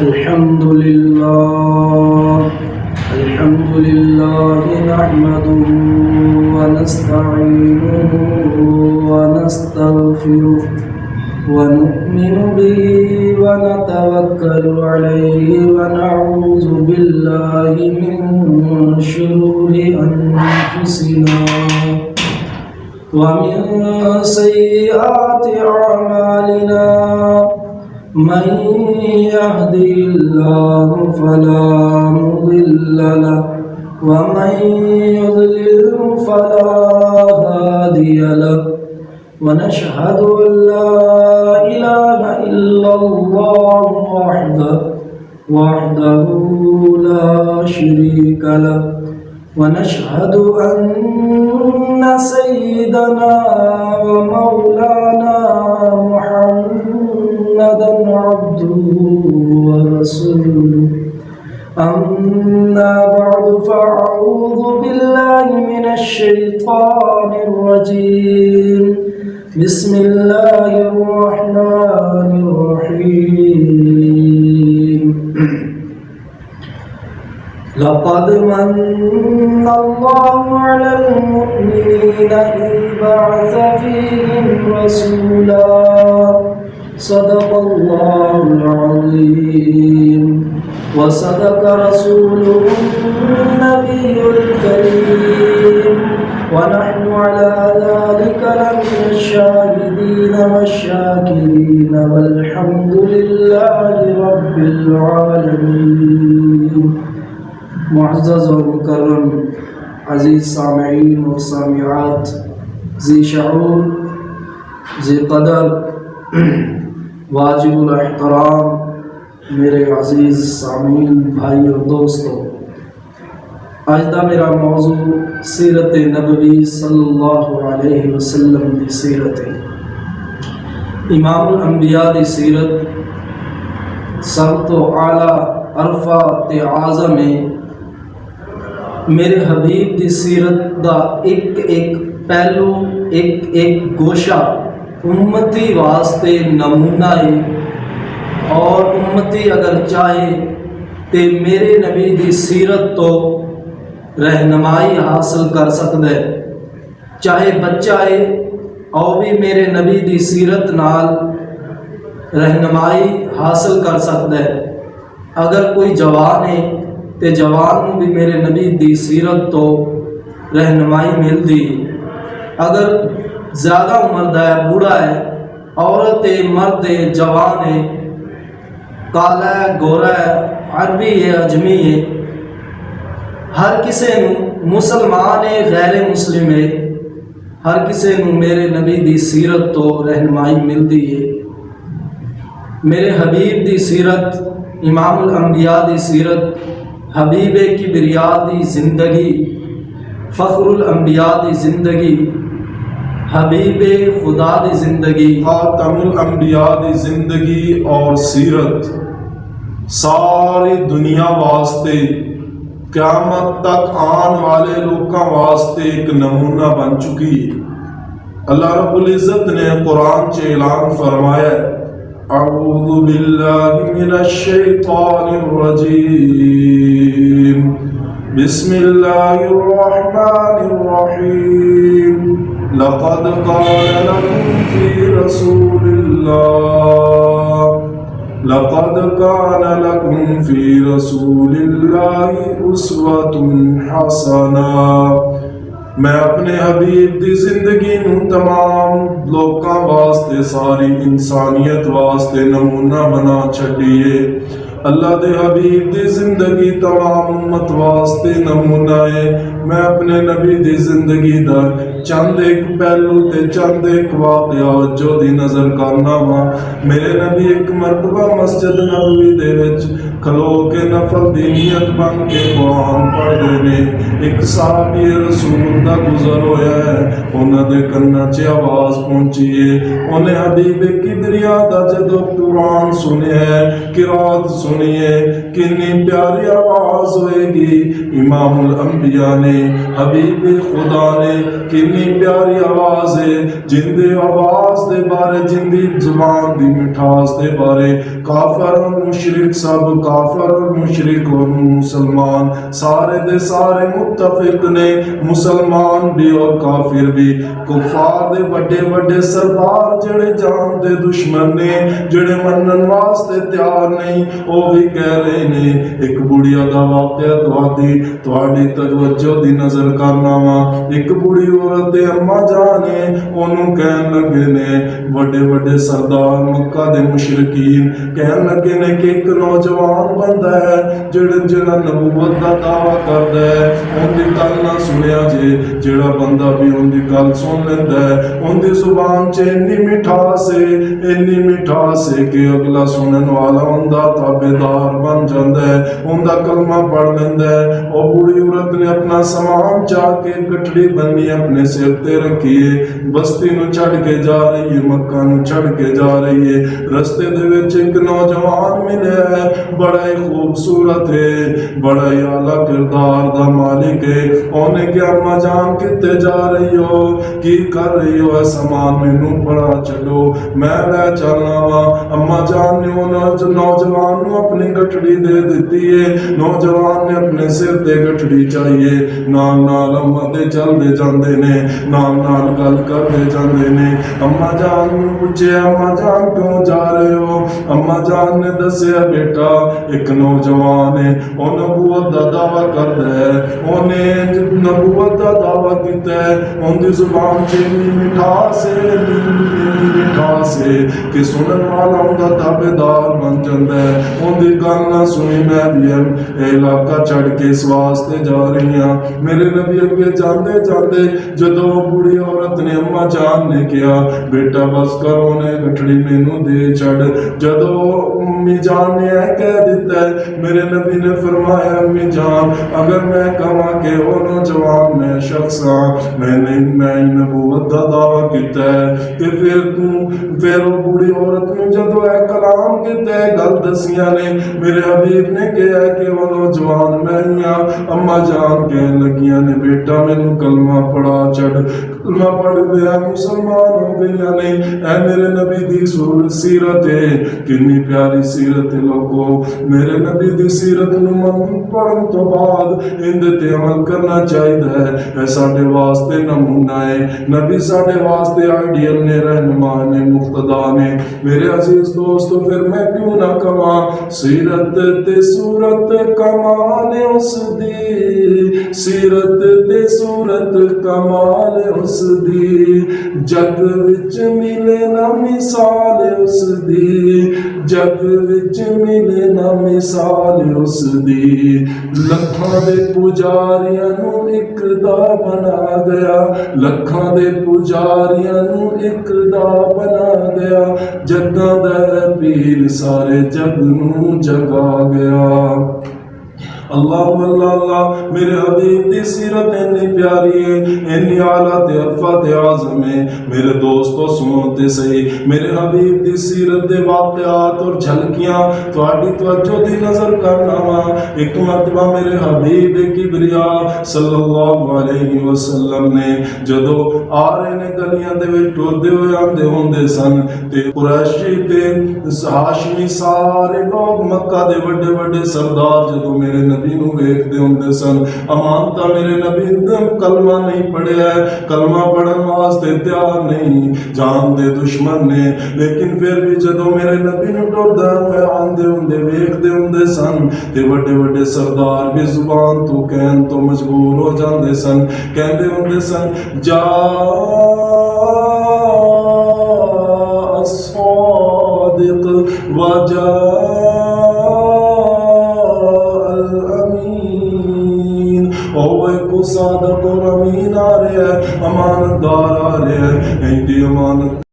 الحمد لله نحمده ونستعينه ونستغفره ونؤمن به ونتوكل عليه ونعوذ بالله من شرور أنفسنا ومن سيئات أعمالنا من يهدي الله فلا مضل له ومن يضلل فلا هادي له ونشهد أن لا إله إلا الله وحده لا شريك له ونشهد أن سيدنا ومولانا محمدا عبده ورسوله أما بعد فأعوذ بالله من الشيطان الرجيم بسم الله الرحمن الرحيم لقد من الله على المؤمنين إذ بعث فيهم رسولا صدق الله العظيم وصدق رسوله النبي الكريم ونحن على ذلك لمن الشاهدين والشاكرين والحمد لله رب العالمين. معزز و مکرم عزیز سامعین و سامعات، ذی شعور، ذی قدر، واجب الاحترام میرے عزیز سامعین بھائی اور دوستوں، آج دا میرا موضوع سیرت نبوی صلی اللہ علیہ وسلم دی سیرت ہے. امام الانبیاء دی سیرت سب تو اعلیٰ عرفہ تے اعظم ہے. میرے حبیب دی سیرت دا ایک ایک پہلو، ایک ایک گوشہ امتی واسطے نمونہ ہے، اور امتی اگر چاہے تے میرے نبی دی سیرت تو رہنمائی حاصل کر سکتا ہے. چاہے بچہ ہے اور بھی میرے نبی دی سیرت نال رہنمائی حاصل کر سکتا ہے. اگر کوئی جوان ہے تے جوان نو بھی میرے نبی دی سیرت تو رہنمائی ملتی. اگر زیادہ عمر دا ہے، بوڑھا ہے، عورت ہے، مرد ہے، جوان ہے، کالا ہے، گورا ہے، عربی ہے، اجمی ہے، ہر کسے نو، مسلمان ہے، غیر مسلم ہے، ہر کسے نو میرے نبی دی سیرت تو رہنمائی ملتی ہے. میرے حبیب دی سیرت، امام الانبیاء دی سیرت، حبیب کبریا دی زندگی، فخر الانبیاء دی زندگی، حبیب خدا دی زندگی، خاتم الانبیاء دی زندگی اور سیرت ساری دنیا واسطے، قیامت تک آن والے لوگوں واسطے ایک نمونہ بن چکی ہے. اللہ رب العزت نے قرآن چ اعلان فرمایا ہے، اعوذ باللہ من الشیطان الرجیم بسم اللہ الرحمن الرحیم لقد كان لكم في رسول الله أسوة حسنة. میں اپنے حبیب دی زندگی نو تمام لوکاں واسطے، ساری انسانیت واسطے نمونہ بنا چھڈیے. اللہ دے حبیب دی زندگی تمام امت واسطے نمونہ ہے. میں اپنے نبی دی زندگی دا چند ایک پہلو تے چند ایک واقعات جو دی نظر کرنا وا. میرے نبی ایک مرتبہ مسجد نبوی دے وچ کھلو کے نفل دی نیت بن کے قرآن پڑھ دے نے. ایک صحابی رسول دا گزر ہویا ہے، انہاں دے کناں چ آواز پہنچی ہے. انہیں حبیب کبریا دا جدو قرآن سنیا ہے، قرات سن سنیے کتنی پیاری آواز ہوئے گی. امام الانبیاء نے حبیب خدا نے کتنی پیاری آواز ہے. جن دے آواز دے بارے جن دی زبان دی مٹھاس دے بارے کافر اور مشرک سب کافر اور مشرک اور مسلمان سارے دے سارے متفق نے. مسلمان بھی اور کافر بھی کفار دے بڑے بڑے سردار جڑے جان دے دشمن نے جڑے منن واسطے تیار نہیں وہ بھی کہہ رہے نے. ایک بڑیا دا واقعہ تواڈی توجہ دی نظر کرنا وا. ایک بڑی عورت اما جان ہے انہوں کہن لگے نے بڑے بڑے سردار مکہ دے مشرکین کہن لگے نے کہ ایک نوجوان بندہ ہے جڑا نبوت دا دعویٰ کردا ہے ان دی گل نہ سنیا جے. جڑا بندہ بھی ان دی گل سن لیندا ہے ان دی زبان چ اتنی مٹھاس ہے کہ اگلا سنن والا ان دا تابعدار بن جاندا ہے ان دا کلمہ پڑھ لیندا ہے. او بوڑھی عورت نے اپنا سامان چاہ کے گٹھڑی بنی اپنے سر تے رکھی ہے. بستی نو چھڑ کے جا رہی ہے مکہ نو چھڑ کے جا رہی ہے. رستے دے وچ ایک نوجوان ملیا ہے بڑا ہی خوبصورت ہے بڑا ہی اعلیٰ کردار دا مالک ہے. اونے کہ اما جان کتے جا رہی ہو کی کر رہی ہو سامان مینوں پڑا چلو میں لے چلنا وا. اما جان نے نوجوان نو اپنی گٹھڑی دے دیتی ہے. نوجوان نے اپنے سر تے گٹھڑی چاہیے نال نال اما دے چل دے جاندے نے نال نال گل کر دے جاندے نے. اما جان نے پوچھے اما جان کیوں جا رہے ہو. اما جان نے دسیا بیٹا ایک نوجوان ہے وہ نبوت دا دعویٰ کردا ہے انہیں نبوت دا دعویٰ کیتا ہے ان دی زبان چ اتنی مٹھاس ہے کہ سنن والا ان دا تابعدار بن جاندا ہے. ان دی گل نہ سنی میں بھی اے علاقہ چھڑ کے اس واسطے جا رہی ہاں. میرے نبی اگے جاندے جاندے جدوں بوڑھی عورت نے اما جان نے کہا بیٹا بس کرو نے گٹھڑی مینوں دے چھڑ. جدوں امی جان نے کہہ دیتا ہے میرے نبی نے فرمایا امی جان اگر میں کہاں کہ وہ نوجوان میں شخص ہاں میں نبوت دا دعویٰ کیتا ہے کہ پھر وہ بوڑھی عورت نے جدو اے کلام کیتا ہے گل دسیاں نے میرے حبیب نے کہا ہے کہ وہ نوجوان میں ہی ہاں. اما جان کہنے لگیاں نے بیٹا مینوں کلمہ پڑھا چڑھ. کلمہ پڑھ دیا مسلمان ہو گئیاں نے. اے میرے نبی دی سیرت ہے کتنی پیاری سیرت ہے لوگو. میرے نبی دی سیرت نو پڑھن تو بعد اندے تے عمل کرنا چاہیے ہے. اے ساڈے واسطے نمونہ ہے. نبی ساڈے واسطے آئیڈیل نے رہنما نے مقتدا نے. میرے عزیز دوستو پھر میں کیوں نہ کہاں سیرت تے صورت کمال اس دی سیرت تے صورت کمال اس دی جگ وچ ملے نہ مثال اس دی جگ وچ ملے نہ مثال اس دی. لکھاں دے پجاریاں نو ایک دا بنا گیا لکھاں دے پجاریاں نو ایک دا بنا گیا. جگاں دا پیر سارے جگ نو جگا گیا. اللہ اللہ اللہ میرے حبیب دی سیرت اتنی پیاری ہے اتنی اعلیٰ تے عرفات اعظم ہے. میرے دوستو سنو تے صحیح میرے حبیب دی سیرت دے واقعات اور جھلکیاں تواڈی توجہ دی نظر کرنا وا. ایک مرتبہ میرے حبیب کبریا صلی اللہ علیہ وسلم نے جدو آ رہے نے گلیاں دے وچ ٹردے ہوئے آندے ہوندے سن تے قریشی تے ہاشمی سارے لوگ مکہ دے بڑے بڑے سردار جدو میرے نبی نو ویکھدے ہوندے سن. امانتا میرے نبی نے کلمہ نہیں پڑھیا ہے کلمہ پڑھن واسطے تیار نہیں جان دے دشمن نے. لیکن پھر بھی جدو میرے نبی نو ٹردے ہوئے آندے ہوندے ویکھدے ہوندے سن تے بڑے بڑے سردار بھی زبان تو کہن تو مجبور ہو جاندے سن. کہندے ہوندے سن جا الصادق وجا صادق اور امین آ رہے ہیں امانت دار آ رہے ہیں. امانت